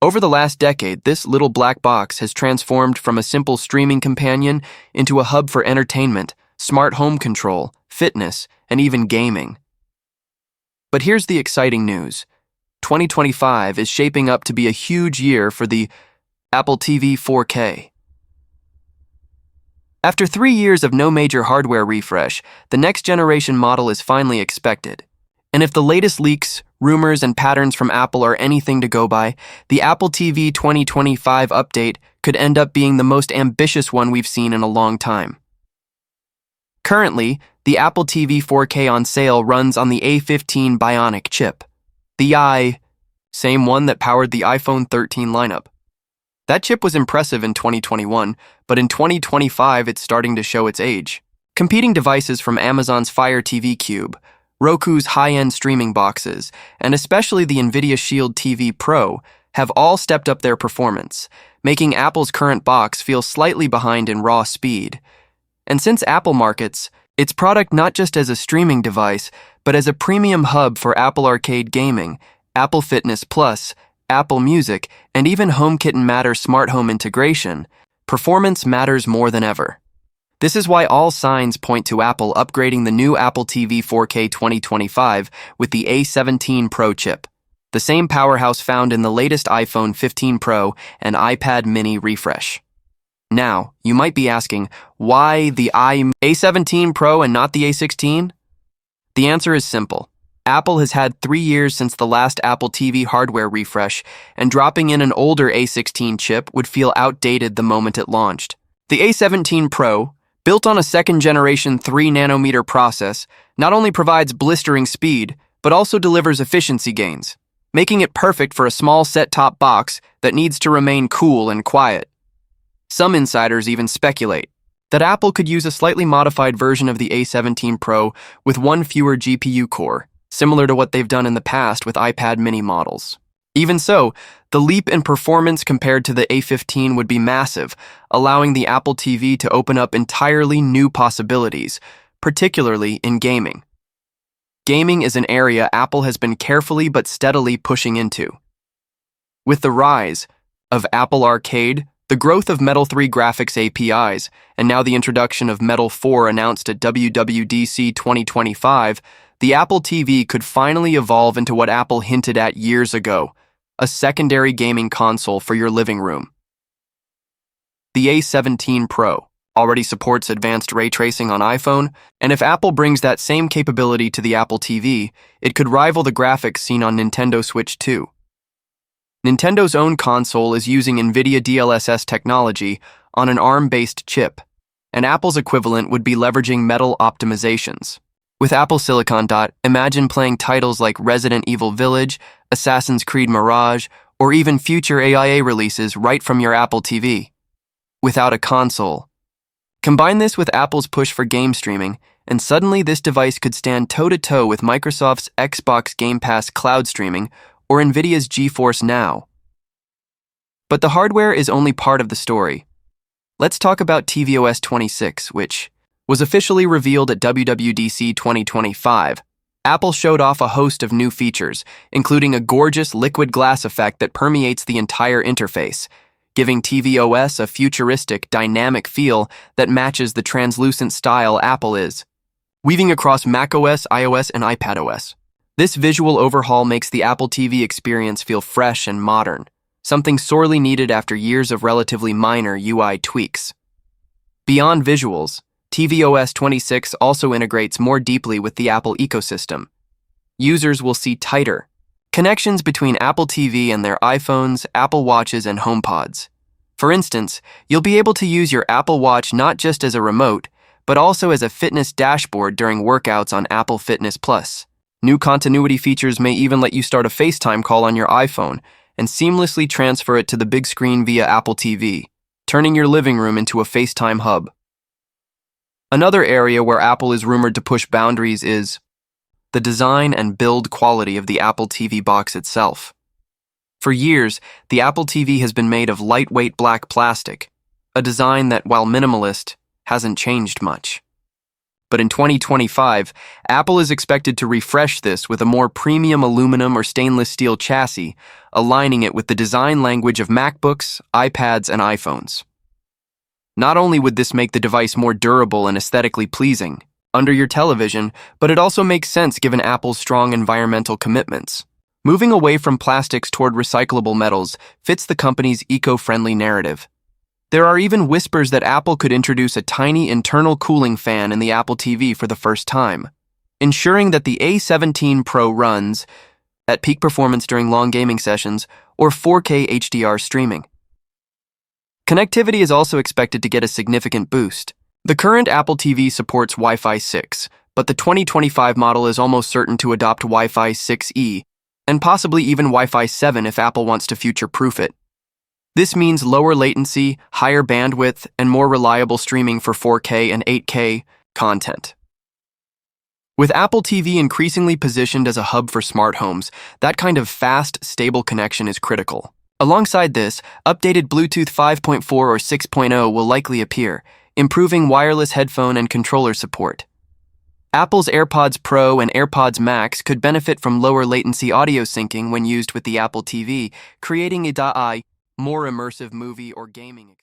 Over the last decade, this little black box has transformed from a simple streaming companion into a hub for entertainment, smart home control, fitness, and even gaming. But here's the exciting news. 2025 is shaping up to be a huge year for the Apple TV 4K. After 3 years of no major hardware refresh, the next generation model is finally expected. And if the latest leaks, rumors, and patterns from Apple are anything to go by, the Apple TV 2025 update could end up being the most ambitious one we've seen in a long time. Currently, the Apple TV 4K on sale runs on the A15 Bionic chip, same one that powered the iPhone 13 lineup. That chip was impressive in 2021, but in 2025 it's starting to show its age. Competing devices from Amazon's Fire TV Cube, Roku's high-end streaming boxes, and especially the NVIDIA Shield TV Pro have all stepped up their performance, making Apple's current box feel slightly behind in raw speed. And since Apple markets its product not just as a streaming device, but as a premium hub for Apple Arcade gaming, Apple Fitness Plus, Apple Music, and even HomeKit and Matter smart home integration, performance matters more than ever. This is why all signs point to Apple upgrading the new Apple TV 4K 2025 with the A17 Pro chip, the same powerhouse found in the latest iPhone 15 Pro and iPad mini refresh. Now, you might be asking, why the A17 Pro and not the A16? The answer is simple. Apple has had 3 years since the last Apple TV hardware refresh, and dropping in an older A16 chip would feel outdated the moment it launched. The A17 Pro, built on a second-generation 3-nanometer process, not only provides blistering speed, but also delivers efficiency gains, making it perfect for a small set-top box that needs to remain cool and quiet. Some insiders even speculate that Apple could use a slightly modified version of the A17 Pro with one fewer GPU core, similar to what they've done in the past with iPad mini models. Even so, the leap in performance compared to the A15 would be massive, allowing the Apple TV to open up entirely new possibilities, particularly in gaming. Gaming is an area Apple has been carefully but steadily pushing into. With the rise of Apple Arcade, the growth of Metal 3 graphics APIs, and now the introduction of Metal 4 announced at WWDC 2025, the Apple TV could finally evolve into what Apple hinted at years ago, a secondary gaming console for your living room. The A17 Pro already supports advanced ray tracing on iPhone, and if Apple brings that same capability to the Apple TV, it could rival the graphics seen on Nintendo Switch 2. Nintendo's own console is using NVIDIA DLSS technology on an ARM-based chip, and Apple's equivalent would be leveraging Metal optimizations. With Apple Silicon, imagine playing titles like Resident Evil Village, Assassin's Creed Mirage, or even future AIA releases right from your Apple TV, without a console. Combine this with Apple's push for game streaming, and suddenly this device could stand toe-to-toe with Microsoft's Xbox Game Pass cloud streaming or NVIDIA's GeForce Now. But the hardware is only part of the story. Let's talk about tvOS 26, which was officially revealed at WWDC 2025. Apple showed off a host of new features, including a gorgeous liquid glass effect that permeates the entire interface, giving tvOS a futuristic, dynamic feel that matches the translucent style Apple is, weaving across macOS, iOS, and iPadOS. This visual overhaul makes the Apple TV experience feel fresh and modern, something sorely needed after years of relatively minor UI tweaks. Beyond visuals, tvOS 26 also integrates more deeply with the Apple ecosystem. Users will see tighter connections between Apple TV and their iPhones, Apple Watches, and HomePods. For instance, you'll be able to use your Apple Watch not just as a remote, but also as a fitness dashboard during workouts on Apple Fitness Plus. New continuity features may even let you start a FaceTime call on your iPhone and seamlessly transfer it to the big screen via Apple TV, turning your living room into a FaceTime hub. Another area where Apple is rumored to push boundaries is the design and build quality of the Apple TV box itself. For years, the Apple TV has been made of lightweight black plastic, a design that, while minimalist, hasn't changed much. But in 2025, Apple is expected to refresh this with a more premium aluminum or stainless steel chassis, aligning it with the design language of MacBooks, iPads, and iPhones. Not only would this make the device more durable and aesthetically pleasing under your television, but it also makes sense given Apple's strong environmental commitments. Moving away from plastics toward recyclable metals fits the company's eco-friendly narrative. There are even whispers that Apple could introduce a tiny internal cooling fan in the Apple TV for the first time, ensuring that the A17 Pro runs at peak performance during long gaming sessions or 4K HDR streaming. Connectivity is also expected to get a significant boost. The current Apple TV supports Wi-Fi 6, but the 2025 model is almost certain to adopt Wi-Fi 6E, and possibly even Wi-Fi 7 if Apple wants to future-proof it. This means lower latency, higher bandwidth, and more reliable streaming for 4K and 8K content. With Apple TV increasingly positioned as a hub for smart homes, that kind of fast, stable connection is critical. Alongside this, updated Bluetooth 5.4 or 6.0 will likely appear, improving wireless headphone and controller support. Apple's AirPods Pro and AirPods Max could benefit from lower latency audio syncing when used with the Apple TV, creating a more immersive movie or gaming experience.